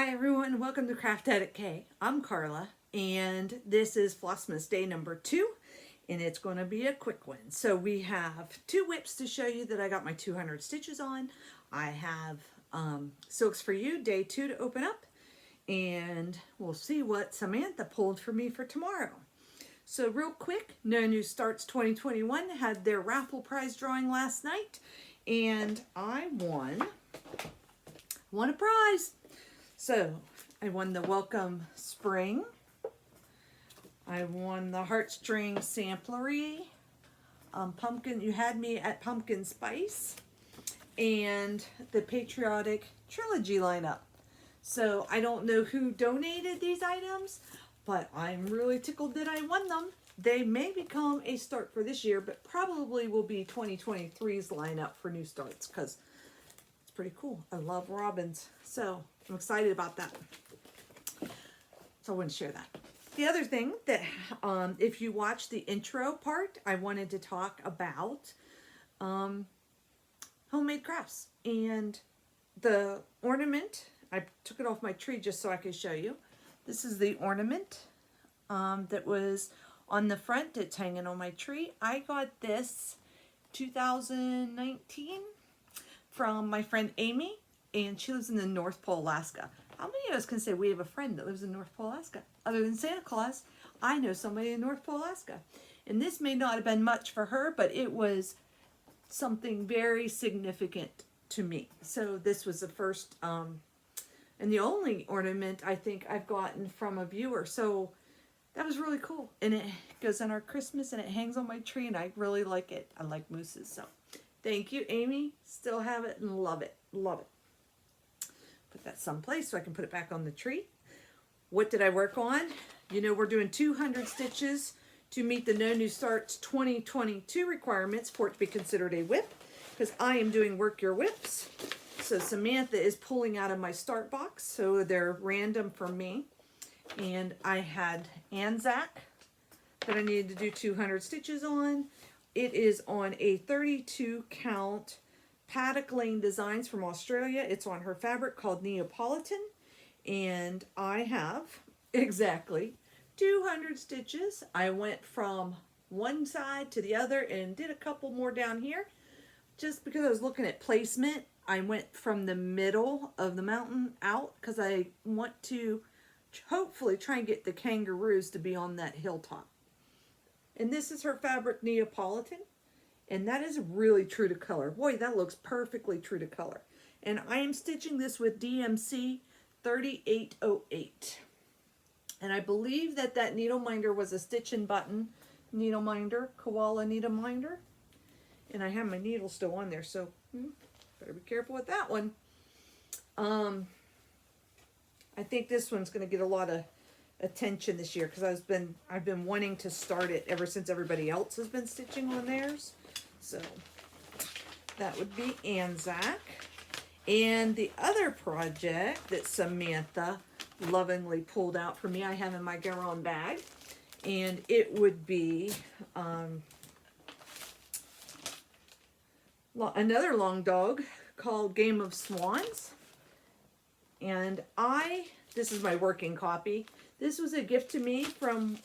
Hi everyone, welcome to Craft Edit K. I'm Carla and this is Flossmas day number 2 and it's going to be a quick one. So we have 2 whips to show you that I got my 200 stitches on. I have Silks for You day 2 to open up and we'll see what Samantha pulled for me for tomorrow. So real quick, No New Starts 2021 had their raffle prize drawing last night and I won a prize. So I won the Welcome Spring. I won the Heartstring Samplery. Pumpkin, you had me at Pumpkin Spice. And the Patriotic Trilogy lineup. So I don't know who donated these items, but I'm really tickled that I won them. They may become a start for this year, but probably will be 2023's lineup for new starts because it's pretty cool. I love robins. So I'm excited about that. So I want to share that. The other thing that if you watch the intro part, I wanted to talk about homemade crafts. And the ornament, I took it off my tree just so I could show you. This is the ornament that was on the front. It's hanging on my tree. I got this 2019 from my friend Amy. And she lives in the North Pole, Alaska. How many of us can say we have a friend that lives in North Pole, Alaska? Other than Santa Claus, I know somebody in North Pole, Alaska. And this may not have been much for her, but it was something very significant to me. So this was the first and the only ornament I think I've gotten from a viewer. So that was really cool. And it goes on our Christmas and it hangs on my tree and I really like it. I like mooses. So thank you, Amy. Still have it and love it. Love it. Put that someplace so I can put it back on the tree. What did I work on? You know, we're doing 200 stitches to meet the No New Starts 2022 requirements for it to be considered a whip, because I am doing Work Your Whips. So Samantha is pulling out of my start box, so they're random for me. And I had Anzac that I needed to do 200 stitches on. It is on a 32 count Paddock Lane Designs from Australia. It's on her fabric called Neapolitan. And I have exactly 200 stitches. I went from one side to the other and did a couple more down here. Just because I was looking at placement, I went from the middle of the mountain out because I want to hopefully try and get the kangaroos to be on that hilltop. And this is her fabric, Neapolitan. And that is really true to color. Boy, that looks perfectly true to color. And I am stitching this with DMC 3808. And I believe that that needle minder was a stitch and button needle minder, koala needle minder. And I have my needle still on there, so better be careful with that one. I think this one's going to get a lot of attention this year because I've been wanting to start it ever since everybody else has been stitching on theirs. So that would be Anzac. And the other project that Samantha lovingly pulled out for me, I have in my Garon bag, and it would be another long dog called Game of Swans. And this is my working copy. This was a gift to me from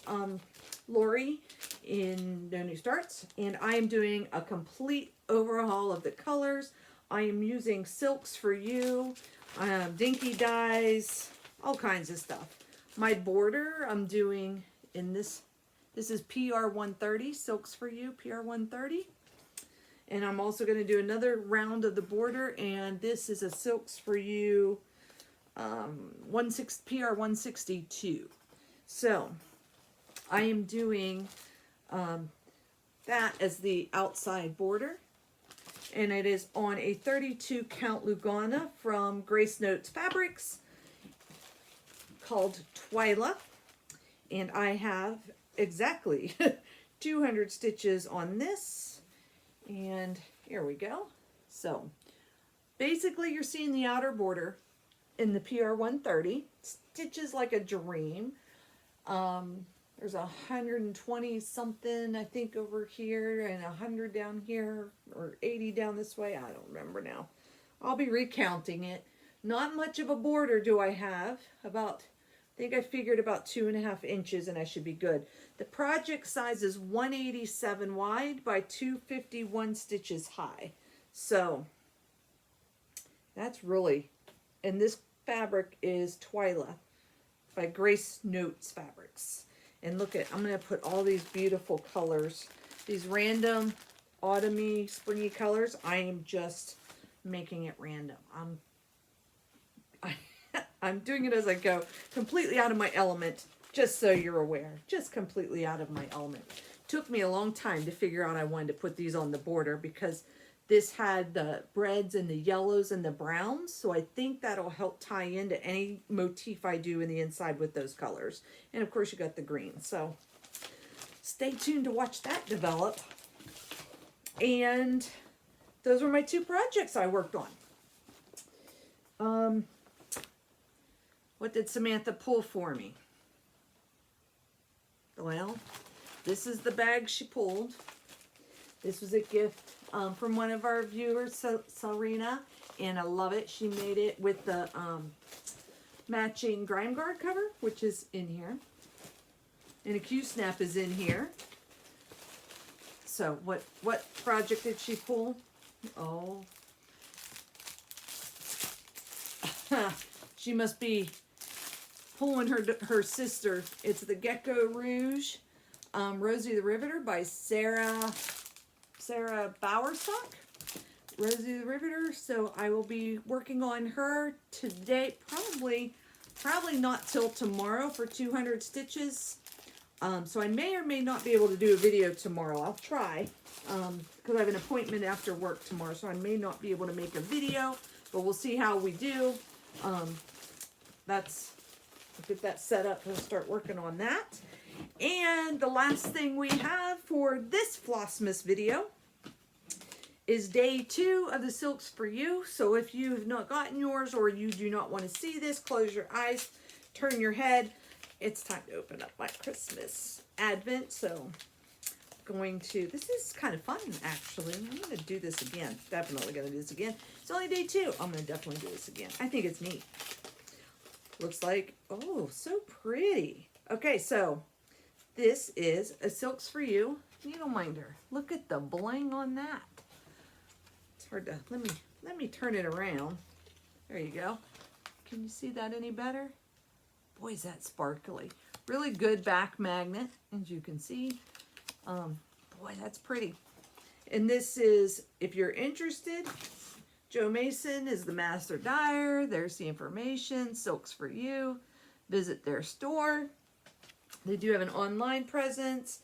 Lori in No New Starts, and I am doing a complete overhaul of the colors. I am using Silks for You, Dinky dyes, all kinds of stuff. My border I'm doing in this is PR 130, Silks for You, PR 130. And I'm also going to do another round of the border, and this is a Silks for You PR 162. So I am doing that as the outside border, and it is on a 32 count Lugana from Grace Notes Fabrics called Twyla, and I have exactly 200 stitches on this, and here we go. So basically you're seeing the outer border in the PR 130, stitches like a dream. There's 120 something I think over here and 100 down here, or 80 down this way. I don't remember now. I'll be recounting it. Not much of a border do I have. About, I think I figured about 2.5 inches and I should be good. The project size is 187 wide by 251 stitches high. So that's really, and this fabric is Twyla by Grace Notes Fabrics. And look at, I'm going to put all these beautiful colors, these random autumny, springy colors. I am just making it random. I'm doing it as I go, completely out of my element, just so you're aware. Just completely out of my element. Took me a long time to figure out I wanted to put these on the border because this had the reds and the yellows and the browns, so I think that'll help tie into any motif I do in the inside with those colors. And of course you got the green, so stay tuned to watch that develop. And those were my 2 projects I worked on. What did Samantha pull for me? Well, this is the bag she pulled. This was a gift from one of our viewers, Serena, and I love it. She made it with the matching grime guard cover, which is in here. And a Q-snap is in here. So what project did she pull? Oh. She must be pulling her sister. It's the Gecko Rouge, Rosie the Riveter by Sarah Bowersock. Rosie the Riveter. So I will be working on her today, probably not till tomorrow for 200 stitches. So I may or may not be able to do a video tomorrow. I'll try, because I have an appointment after work tomorrow, so I may not be able to make a video, but we'll see how we do. I'll get that set up and start working on that. And the last thing we have for this Flossmas video is day 2 of the Silks for You. So if you have not gotten yours or you do not want to see this, close your eyes, turn your head. It's time to open up my Christmas Advent. So this is kind of fun actually. I'm going to do this again. Definitely going to do this again. It's only day 2. I'm going to definitely do this again. I think it's neat. Looks like, oh, so pretty. Okay, so this is a Silks for You needle minder. Look at the bling on that. It's hard to, let me turn it around. There you go. Can you see that any better? Boy, is that sparkly. Really good back magnet, as you can see. Boy, that's pretty. And this is, if you're interested, Joe Mason is the master dyer. There's the information, Silks for You. Visit their store. They do have an online presence,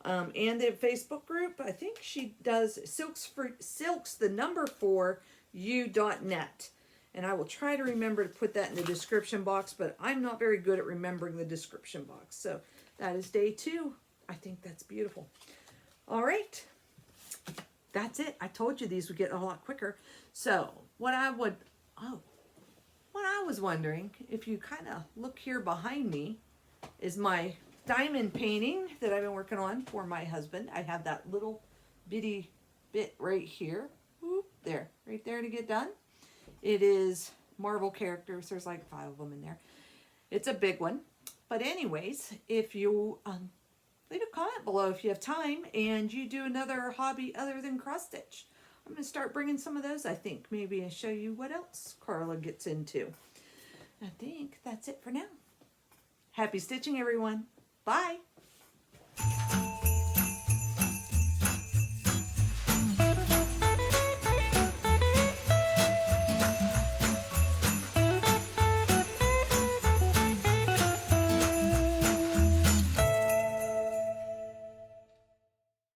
and they have a Facebook group. I think she does Silks the number 4 u.net. And I will try to remember to put that in the description box, but I'm not very good at remembering the description box. So that is day 2. I think that's beautiful. All right. That's it. I told you these would get a lot quicker. So what I was wondering, if you kind of look here behind me, is my diamond painting that I've been working on for my husband. I have that little bitty bit right here. Whoop, there, right there to get done. It is Marvel characters. There's like 5 of them in there. It's a big one. But anyways, if you leave a comment below if you have time and you do another hobby other than cross stitch. I'm going to start bringing some of those, I think. Maybe I show you what else Carla gets into. I think that's it for now. Happy stitching, everyone. Bye.